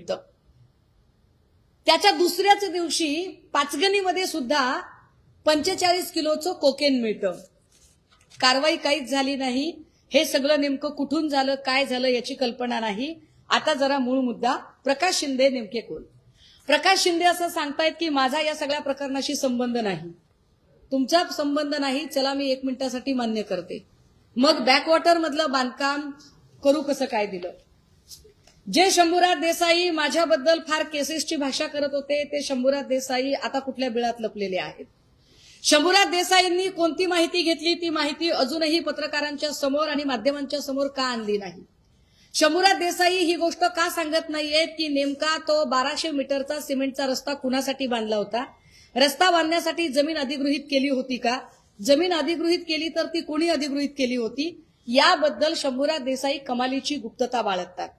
मिळतं. त्याच्या दुसऱ्याच दिवशी पाचगणीमध्ये सुद्धा 45 किलोचं कोकेन मिळतं. कारवाई काहीच झाली नाही. हे सगळं नेमकं कुठून झालं, काय झालं याची कल्पना नाही. आता जरा मूळ मुद्दा, प्रकाश शिंदे नेमके कोण? प्रकाश शिंदे असं सांगतायत की माझा या सगळ्या प्रकरणाशी संबंध नाही. तुमचा संबंध नाही, चला मी 1 मिनिटासाठी मान्य करते. मग बॅकवॉटर मधलं बांधकाम करू कसं काय दिलं? जे शंभूराज देसाई माझ्याबद्दल फार केसेसची भाषा करत होते, ते शंभूराज देसाई आता कुठल्या बिळात लपलेले आहेत? शंभूराज देसाईंनी कोणती माहिती घेतली, ती माहिती अजूनही पत्रकारांच्या समोर आणि माध्यमांच्या समोर का आणली नाही? शंभूराज देसाई ही गोष्ट का सांगत नाहीयेत की नेमका तो 1200 मीटरचा सिमेंटचा रस्ता कुणासाठी बांधला होता? रस्ता बांधण्यासाठी जमीन अधिगृहीत केली होती का? जमीन अधिगृहीत केली तर ती कोणी अधिगृहीत केली होती? याबद्दल शंभूराज देसाई कमालीची गुप्तता बाळगतात.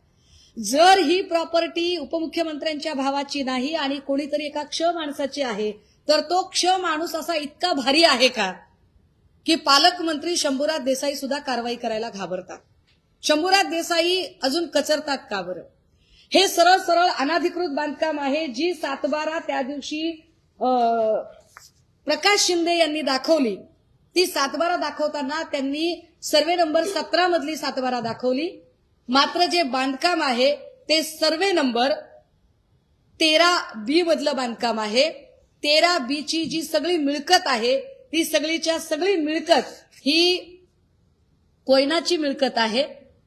जर ही प्रॉपर्टी उपमुख्यमंत्र्यांच्या भावाची नाही आणि कोणीतरी एका क्ष माणसाची आहे, तर तो क्ष माणूस असा इतका भारी आहे का की पालकमंत्री शंभूराज देसाई सुद्धा कारवाई करायला घाबरतात? शंभूराज देसाई अजून कचरतात का बरं? हे सरळ सरळ अनाधिकृत बांधकाम आहे, जी 7/12 त्या दिवशी प्रकाश शिंदे यांनी दाखवली. ती 7/12 दाखवताना त्यांनी सर्वे नंबर 17 मधली 7/12 दाखवली. मात्र जे बांधकाम आहे ते सर्वे नंबर 13B मधलं बांधकाम आहे. 13B ची जी सगळी मिळकत आहे, ती सगळीच्या सगळी मिळकत ही कोयनाची मिळकत आहे.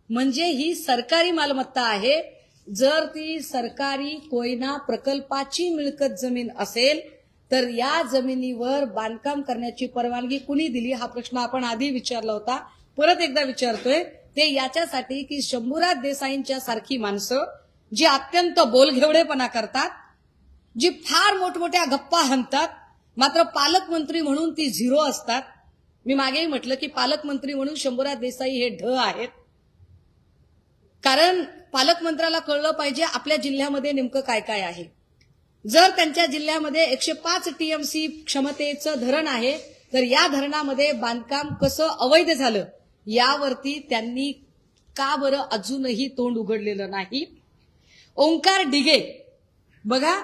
म्हणजे ही सरकारी मालमत्ता आहे. जर ती सरकारी कोयना प्रकल्पाची मिळकत जमीन असेल तर या जमिनीवर बांधकाम करण्याची परवानगी कुणी दिली, हा प्रश्न आपण आधी विचारला होता, परत एकदा विचारतोय. ते याच्यासाठी की शंभूराज देसाईंच्या सारखी माणसं जी अत्यंत बोलघेवडेपणा करतात, जी फार मोठमोठ्या गप्पा हाणतात, मात्र पालकमंत्री म्हणून ती झिरो असतात. मी मागेही म्हटलं की पालकमंत्री म्हणून शंभूराज देसाई हे ढ आहेत. कारण पालकमंत्र्याला कळलं पाहिजे आपल्या जिल्ह्यामध्ये नेमकं काय काय आहे. जर त्यांच्या जिल्ह्यामध्ये 105 TMC क्षमतेचं धरण आहे, तर या धरणामध्ये बांधकाम कसं अवैध झालं यावरती त्यांनी का बरं अजूनही तोंड उघडलेलं नाही? ओंकार डिगे बघा,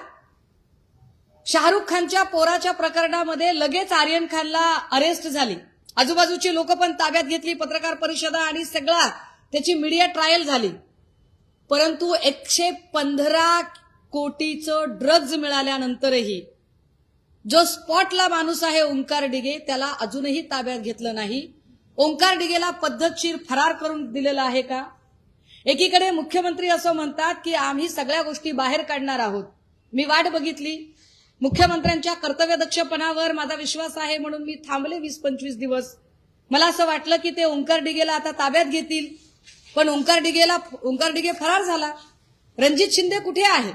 शाहरुख खानच्या पोराच्या प्रकरणामध्ये लगेच आर्यन खानला अरेस्ट झाली, आजूबाजूची लोक पण ताब्यात घेतली, पत्रकार परिषदा आणि सगळा त्याची मीडिया ट्रायल झाली. परंतु 115 कोटीचं ड्रग्ज मिळाल्यानंतरही जो स्पॉटला माणूस आहे ओंकार डिगे, त्याला अजूनही ताब्यात घेतलं नाही. ओंकार डिगेला पद्धतशीर फरार करून दिलेला आहे का? एकीकडे मुख्यमंत्री असं म्हणतात की आम्ही सगळ्या गोष्टी बाहेर काढणार आहोत. मी वाट बघितली, मुख्यमंत्र्यांच्या कर्तव्यदक्षपणावर माझा विश्वास आहे म्हणून मी थांबले 20-25 दिवस. मला असं वाटलं की ते ओंकार डिगेला आता ताब्यात घेतील, पण ओंकार डिगे फरार झाला. रणजित शिंदे कुठे आहे?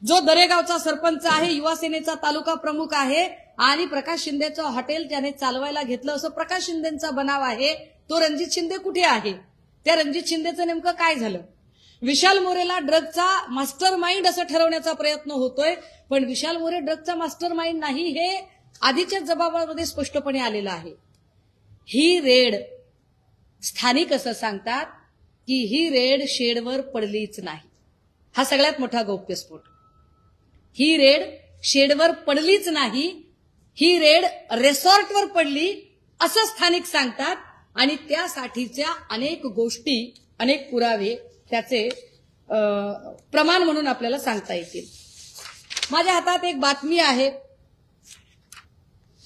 जो दरेगावचा सरपंच आहे, युवा सेनेचा तालुका प्रमुख आहे आणि प्रकाश शिंदेचं हॉटेल त्याने चालवायला घेतलं असं प्रकाश शिंदेचा बनाव आहे, तो रणजित शिंदे कुठे आहे? त्या रणजित शिंदेचं नेमकं काय झालं? विशाल मोरेला ड्रगचा मास्टर माइंड असं ठरवण्याचा प्रयत्न होतोय, पण विशाल मोरे ड्रगचा मास्टर माइंड नाही, हे आधीच्या जबाबामध्ये स्पष्टपणे आलेलं आहे. ही रेड स्थानिक असं सांगतात की ही रेड शेडवर पडलीच नाही. हा सगळ्यात मोठा गौप्यस्फोट. ही रेड शेडवर पडलीच नाही, ही रेड रिसॉर्टवर पडली असं स्थानिक सांगतात आणि त्यासाठीच्या अनेक गोष्टी, अनेक पुरावे त्याचे प्रमाण म्हणून आपल्याला सांगता येतील. माझ्या हातात एक बातमी आहे.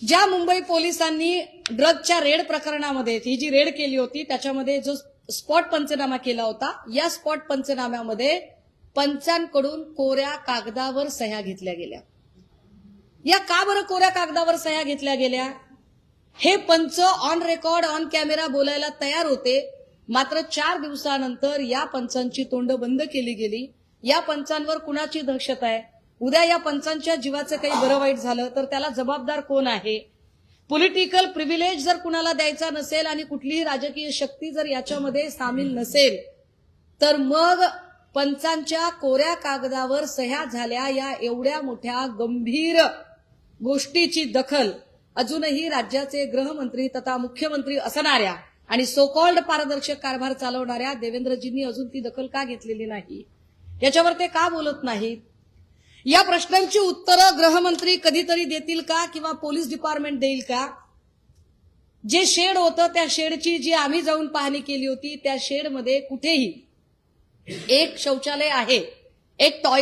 ज्या मुंबई पोलिसांनी ड्रगच्या रेड प्रकरणामध्ये ही जी रेड केली होती त्याच्यामध्ये जो स्पॉट पंचनामा केला होता, या स्पॉट पंचनाम्यामध्ये पंचांकडून कोऱ्या कागदावर सह्या घेतल्या गेल्या. या का बरं कोऱ्या कागदावर सह्या घेतल्या गेल्या? हे पंच ऑन रेकॉर्ड ऑन कॅमेरा बोलायला तयार होते, मात्र 4 दिवसानंतर या पंचांची तोंड बंद केली गेली. या पंचांवर कुणाची दहशत आहे? उद्या या पंचांच्या जीवाचं काही बरं वाईट झालं तर त्याला जबाबदार कोण आहे? पॉलिटिकल प्रिव्हिलेज जर कुणाला द्यायचा नसेल आणि कुठलीही राजकीय शक्ती जर याच्यामध्ये सामील नसेल, तर मग पंचांच्या कोऱ्या कागदावर सह्या झाल्या या एवढ्या मोठ्या गंभीर गोष्टीची दखल अजूनही राज्याचे गृहमंत्री तथा मुख्यमंत्री असणाऱ्या आणि सो कॉल्ड पारदर्शक कारभार चालवणाऱ्या देवेंद्रजींनी अजून ती दखल का घेतलेली नाही? याच्यावर ते का बोलत नाहीत? या प्रश्नांची उत्तरं गृहमंत्री कधीतरी देतील का किंवा पोलीस डिपार्टमेंट देईल का? जे शेड होतं त्या शेडची जी आम्ही जाऊन पाहणी केली होती त्या शेडमध्ये कुठेही एक शौचालय आहे, एक टॉयलेट